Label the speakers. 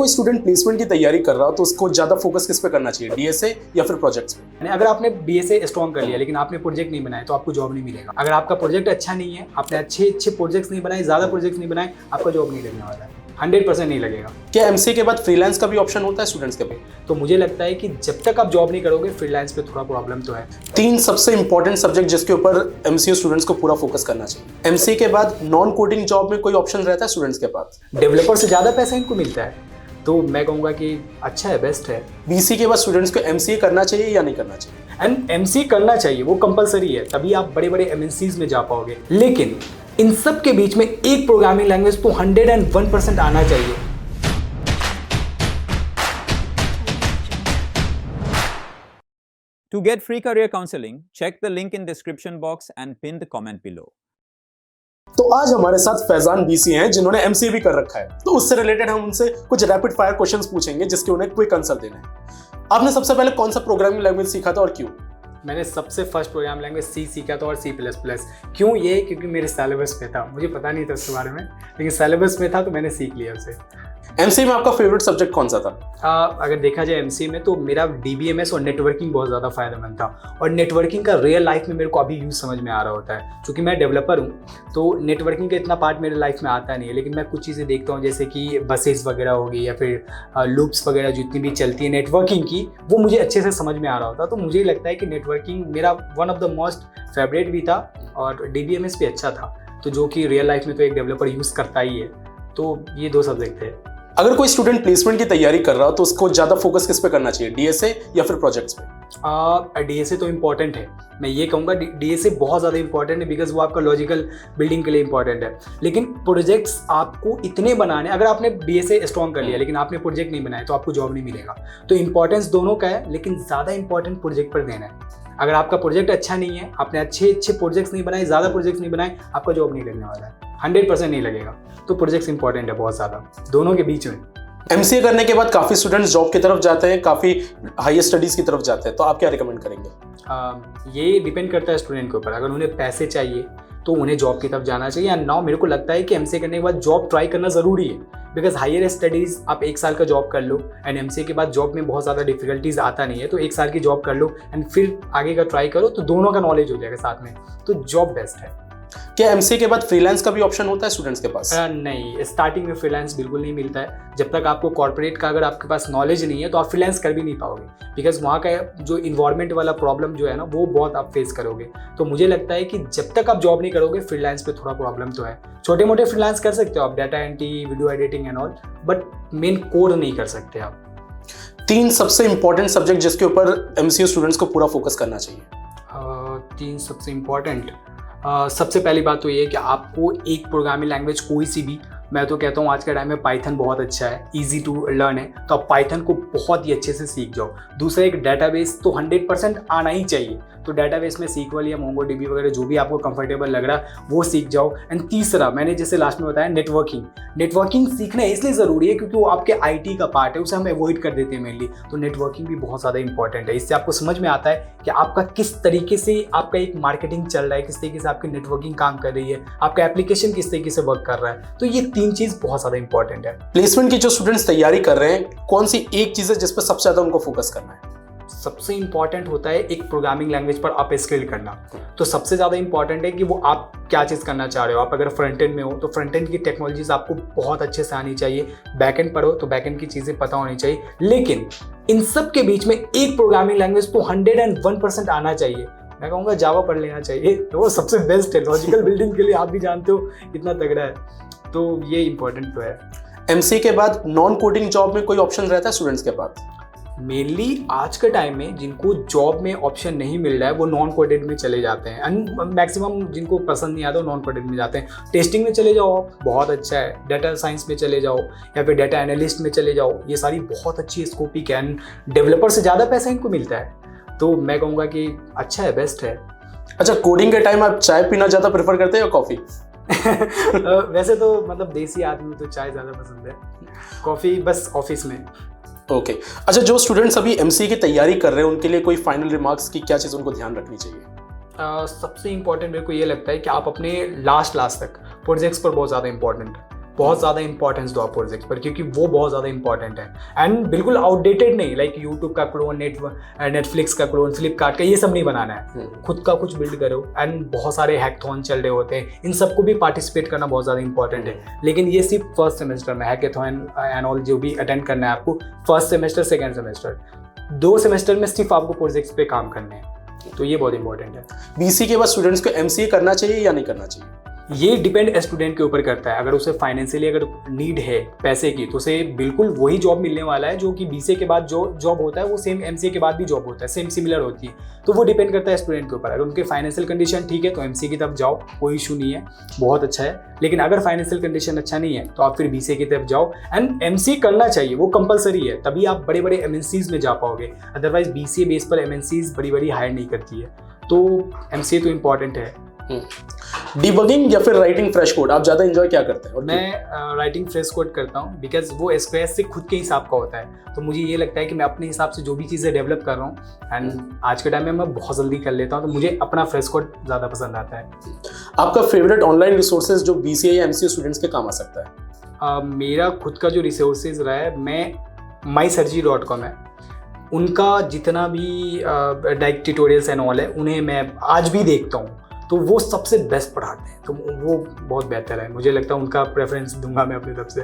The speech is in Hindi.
Speaker 1: कोई स्टूडेंट प्लेसमेंट की तैयारी कर रहा हो तो उसको ज्यादा फोकस किस पे करना चाहिए, डीएसए या फिर प्रोजेक्ट्स पे?
Speaker 2: अगर आपने बीएसए स्ट्रॉन्ग कर लिया लेकिन आपने प्रोजेक्ट नहीं बनाए तो आपको जॉब नहीं मिलेगा। अगर आपका प्रोजेक्ट अच्छा नहीं है, आपने अच्छे प्रोजेक्ट्स नहीं बनाए, ज़्यादा प्रोजेक्ट्स नहीं बनाए, आपका जॉब नहीं लगने वाला है, 100% नहीं लगेगा।
Speaker 1: क्या एमसीए के बाद फ्रीलांस का भी ऑप्शन होता है स्टूडेंट्स के पास?
Speaker 2: तो मुझे लगता है कि जब तक आप जॉब नहीं करोगे फ्रीलांस पे थोड़ा प्रॉब्लम तो है।
Speaker 1: 3 सबसे इंपॉर्टेंट सब्जेक्ट जिसके ऊपर एमसीए स्टूडेंट्स को पूरा फोकस करना चाहिए। एमसीए के बाद नॉन कोडिंग जॉब में कोई ऑप्शन रहता है स्टूडेंट्स के पास?
Speaker 2: डेवलपर से ज़्यादा पैसा इनको मिलता है, तो मैं कहूँगा कि अच्छा है, बेस्ट है।
Speaker 1: बीसी के बाद स्टूडेंट्स को एमसीए करना चाहिए या नहीं करना चाहिए?
Speaker 2: एंड एमसीए करना चाहिए, वो कंपलसरी है, तभी आप बड़े बड़े एमएनसीज में जा पाओगे। लेकिन इन सब के बीच में एक प्रोग्रामिंग लैंग्वेज तो 101% आना चाहिए।
Speaker 3: To get free career counseling, check the link in description box and pin the comment below.
Speaker 1: तो आज हमारे साथ फैजान बीसी हैं जिन्होंने एमसीए भी कर रखा है, तो उससे रिलेटेड हम उनसे कुछ रैपिड फायर क्वेश्चंस पूछेंगे जिसके उन्हें क्विक आंसर देने हैं। आपने सबसे पहले कौन सा प्रोग्रामिंग लैंग्वेज सीखा था और क्यों?
Speaker 2: मैंने सबसे फर्स्ट प्रोग्राम लैंग्वेज सी सीखा था और C++। क्यों? ये क्योंकि मेरे सिलेबस में था, मुझे पता नहीं था उसके बारे में, लेकिन सिलेबस में था तो मैंने सीख लिया उसे।
Speaker 1: एमसीए में आपका फेवरेट सब्जेक्ट कौन सा था?
Speaker 2: अगर देखा जाए एमसीए में तो मेरा डीबीएमएस और नेटवर्किंग बहुत ज़्यादा फायदेमंद था, और नेटवर्किंग का रियल लाइफ में मेरे को अभी यूज़ समझ में आ रहा होता है। क्योंकि मैं डेवलपर हूँ तो नेटवर्किंग का इतना पार्ट मेरे लाइफ में आता नहीं है, लेकिन मैं कुछ चीज़ें देखता हूँ जैसे कि बसेस वगैरह होगी या फिर लूप्स वगैरह जितनी भी चलती है नेटवर्किंग की, वो मुझे अच्छे से समझ में आ रहा होता। तो मुझे लगता है कि नेटवर्किंग मेरा one of the most favourite भी था और डीबीएमएस भी अच्छा था, तो जो कि रियल लाइफ में तो एक डेवलपर यूज़ करता ही है। तो ये 2 सब्जेक्ट थे।
Speaker 1: अगर कोई स्टूडेंट प्लेसमेंट की तैयारी कर रहा हो तो उसको ज्यादा फोकस किस पे करना चाहिए, डीएसए या फिर प्रोजेक्ट्स पे?
Speaker 2: डीएसए तो इम्पॉर्टेंट है, मैं ये कहूँगा डीएसए बहुत ज़्यादा इंपॉर्टेंट है, बिकॉज वो आपका लॉजिकल बिल्डिंग के लिए इंपॉर्टेंट है। लेकिन प्रोजेक्ट्स आपको इतने बनाने, अगर आपने डीएसए स्ट्रॉन्ग कर लिया लेकिन आपने प्रोजेक्ट नहीं बनाए तो आपको जॉब नहीं मिलेगा। तो इंपॉर्टेंस दोनों का है, लेकिन ज़्यादा इंपॉर्टेंट प्रोजेक्ट पर देना है। अगर आपका प्रोजेक्ट अच्छा नहीं है, आपने अच्छे प्रोजेक्ट्स नहीं बनाए, ज़्यादा प्रोजेक्ट्स नहीं बनाए, आपका जॉब नहीं लगने वाला है, 100% नहीं लगेगा। तो प्रोजेक्ट्स इंपॉर्टेंट है बहुत ज़्यादा, दोनों के बीच में।
Speaker 1: एमसीए करने के बाद काफी स्टूडेंट्स जॉब की तरफ जाते हैं, काफी हायर स्टडीज की तरफ जाते हैं, तो आप क्या रिकमेंड करेंगे?
Speaker 2: ये डिपेंड करता है स्टूडेंट के ऊपर। अगर उन्हें पैसे चाहिए तो उन्हें जॉब की तरफ जाना चाहिए। एंड नाउ मेरे को लगता है कि एमसीए करने के बाद जॉब ट्राई करना ज़रूरी है, बिकॉज हायर स्टडीज़ आप 1 साल का जॉब कर लो, एंड एमसीए के बाद जॉब में बहुत ज़्यादा डिफिकल्टीज आता नहीं है, तो 1 साल की जॉब कर लो एंड फिर आगे का ट्राई करो, तो दोनों का नॉलेज हो जाएगा साथ में, तो जॉब बेस्ट है।
Speaker 1: क्या एमसीए के बाद फ्रीलांस का भी ऑप्शन होता है स्टूडेंट्स के पास?
Speaker 2: नहीं, स्टार्टिंग में फ्रीलांस बिल्कुल नहीं मिलता है। जब तक आपको कॉर्पोरेट का अगर आपके पास नॉलेज नहीं है तो आप फ्रीलांस कर भी नहीं पाओगे, बिकॉज वहाँ का जो इन्वायरमेंट वाला प्रॉब्लम जो है ना, वो बहुत आप फेस करोगे। तो मुझे लगता है कि जब तक आप जॉब नहीं करोगे फ्रीलांस पे थोड़ा प्रॉब्लम तो है। छोटे मोटे फ्रीलांस कर सकते हो आप, data entry, video editing and all, but main code नहीं कर सकते आप।
Speaker 1: 3 सबसे इंपॉर्टेंट सब्जेक्ट जिसके ऊपर एमसीए स्टूडेंट्स को पूरा फोकस करना चाहिए।
Speaker 2: 3 सबसे इम्पॉर्टेंट, सबसे पहली बात तो ये है कि आपको एक प्रोग्रामिंग लैंग्वेज कोई सी भी, मैं तो कहता हूँ आज के टाइम में पाइथन बहुत अच्छा है, इजी टू लर्न है, तो आप पाइथन को बहुत ही अच्छे से सीख जाओ। दूसरा, एक डेटाबेस तो 100% आना ही चाहिए, तो डेटाबेस में SQL या MongoDB वगैरह जो भी आपको कंफर्टेबल लग रहा है वो सीख जाओ। एंड तीसरा, मैंने जैसे लास्ट में बताया, नेटवर्किंग सीखना इसलिए ज़रूरी है क्योंकि वो आपके IT का पार्ट है, उसे हम अवॉइड कर देते हैं मेनली। तो नेटवर्किंग भी बहुत ज़्यादा इंपॉर्टेंट है, इससे आपको समझ में आता है कि आपका किस तरीके से आपका एक मार्केटिंग चल रहा है, किस तरीके से आपकी नेटवर्किंग काम कर रही है, आपका एप्लीकेशन किस तरीके से वर्क कर रहा है। तो ये 3 चीज़ बहुत ज़्यादा इंपॉर्टेंट है।
Speaker 1: प्लेसमेंट की जो स्टूडेंट्स तैयारी कर रहे हैं, कौन सी एक चीज़ है जिस पर सबसे ज़्यादा उनको फोकस करना है?
Speaker 2: सबसे इंपॉर्टेंट होता है एक प्रोग्रामिंग लैंग्वेज पर अप स्किल करना। तो सबसे ज़्यादा इंपॉर्टेंट है कि वो आप क्या चीज़ करना चाह रहे हो। आप अगर फ्रंट एंड में हो तो फ्रंट एंड की टेक्नोलॉजीज आपको बहुत अच्छे से आनी चाहिए, बैक एंड पर हो तो बैक एंड की चीज़ें पता होनी चाहिए। लेकिन इन सब के बीच में एक प्रोग्रामिंग लैंग्वेज तो 101% आना चाहिए। मैं कहूँगा जावा पढ़ लेना चाहिए, तो वो सबसे बेस्ट है लॉजिकल बिल्डिंग के लिए। आप भी जानते हो कितना तगड़ा है, तो ये इंपॉर्टेंट तो है।
Speaker 1: एमसीए के बाद नॉन कोडिंग जॉब में कोई ऑप्शन रहता है स्टूडेंट्स के पास?
Speaker 2: मेनली आज के टाइम में जिनको जॉब में ऑप्शन नहीं मिल रहा है वो नॉन कोडेड में चले जाते हैं, एंड मैक्सिमम जिनको पसंद नहीं आता वो नॉन कोडेड में जाते हैं। टेस्टिंग में चले जाओ, बहुत अच्छा है। डाटा साइंस में चले जाओ या फिर डाटा एनालिस्ट में चले जाओ, ये सारी बहुत अच्छी स्कोपिक है, एंड डेवलपर से ज़्यादा पैसा इनको मिलता है। तो मैं कहूँगा कि अच्छा है, बेस्ट है।
Speaker 1: अच्छा, कोडिंग के टाइम आप चाय पीना ज़्यादा प्रेफर करते हैं या कॉफ़ी?
Speaker 2: वैसे तो मतलब देसी आदमी तो चाय ज़्यादा पसंद है, कॉफ़ी बस ऑफिस में।
Speaker 1: ओके। अच्छा, जो स्टूडेंट्स अभी एमसीए की तैयारी कर रहे हैं उनके लिए कोई फाइनल रिमार्क्स की क्या चीज़ उनको ध्यान रखनी चाहिए?
Speaker 2: सबसे इम्पॉर्टेंट मेरे को ये लगता है कि आप अपने लास्ट तक प्रोजेक्ट्स पर बहुत ज़्यादा इंपॉर्टेंट, बहुत ज़्यादा इंपॉर्टेंस दो आप प्रोजेक्ट्स पर, क्योंकि वो बहुत ज़्यादा इंपॉर्टेंट है एंड बिल्कुल आउटडेटेड नहीं, लाइक यूट्यूब का क्लोन, नेटफ्लिक्स का क्लोन, फ्लिपकार्ट का, ये सब नहीं बनाना है। खुद का कुछ बिल्ड करो एंड बहुत सारे हैकाथॉन चल रहे होते हैं, इन सबको भी पार्टिसिपेट करना बहुत ज़्यादा इंपॉर्टेंट है। लेकिन ये सिर्फ फर्स्ट सेमेस्टर में हैकाथॉन एंड ऑल जो भी अटेंड करना है आपको, first semester second semester, 2 semester में सिर्फ आपको प्रोजेक्ट्स पे काम करने हैं, तो ये बहुत इंपॉर्टेंट है।
Speaker 1: बीसीए के बाद स्टूडेंट्स को एमसीए करना चाहिए या नहीं करना चाहिए?
Speaker 2: ये डिपेंड स्टूडेंट के ऊपर करता है। अगर उसे फाइनेंशियली अगर नीड है पैसे की, तो उसे बिल्कुल वही जॉब मिलने वाला है जो कि बीसीए के बाद जो जॉब होता है वो सेम एमसीए के बाद भी जॉब होता है, सेम सिमिलर होती है। तो वो डिपेंड करता है स्टूडेंट के ऊपर। अगर उनके फाइनेंशियल कंडीशन ठीक है तो एमसीए की तरफ जाओ, कोई इशू नहीं है, बहुत अच्छा है। लेकिन अगर फाइनेंशियल कंडीशन अच्छा नहीं है तो आप फिर बीसीए की तरफ जाओ एंड एमसीए करना चाहिए, वो कंपलसरी है, तभी आप बड़े बड़े एमएनसीज में जा पाओगे। अदरवाइज बीसीए बेस पर एमएनसीज बड़ी बड़ी हायर नहीं करती है, तो एमसीए तो इंपॉर्टेंट है।
Speaker 1: डिबगिंग या फिर राइटिंग फ्रेश कोड, आप ज्यादा एंजॉय क्या करते हैं? और
Speaker 2: मैं राइटिंग फ्रेश कोड करता हूँ, बिकॉज वो स्क्वेयर्स से खुद के हिसाब का होता है। तो मुझे ये लगता है कि मैं अपने हिसाब से जो भी चीज़ें डेवलप कर रहा हूँ एंड आज के टाइम में मैं बहुत जल्दी कर लेता हूँ, तो मुझे अपना फ्रेश कोड ज़्यादा पसंद आता है।
Speaker 1: आपका फेवरेट ऑनलाइन रिसोर्सेज जो बीसीए या एमसीए स्टूडेंट्स के काम आ सकता है?
Speaker 2: मेरा खुद का जो रिसोर्सेज रहा है, मैं mysurgery.com है, उनका जितना भी डाइट ट्यूटोरियल्स एंड ऑल है, उन्हें मैं आज भी देखता हूँ, तो वो सबसे बेस्ट पढ़ाते हैं, तो वो बहुत बेहतर है। मुझे लगता है उनका प्रेफरेंस दूंगा मैं अपनी तरफ से।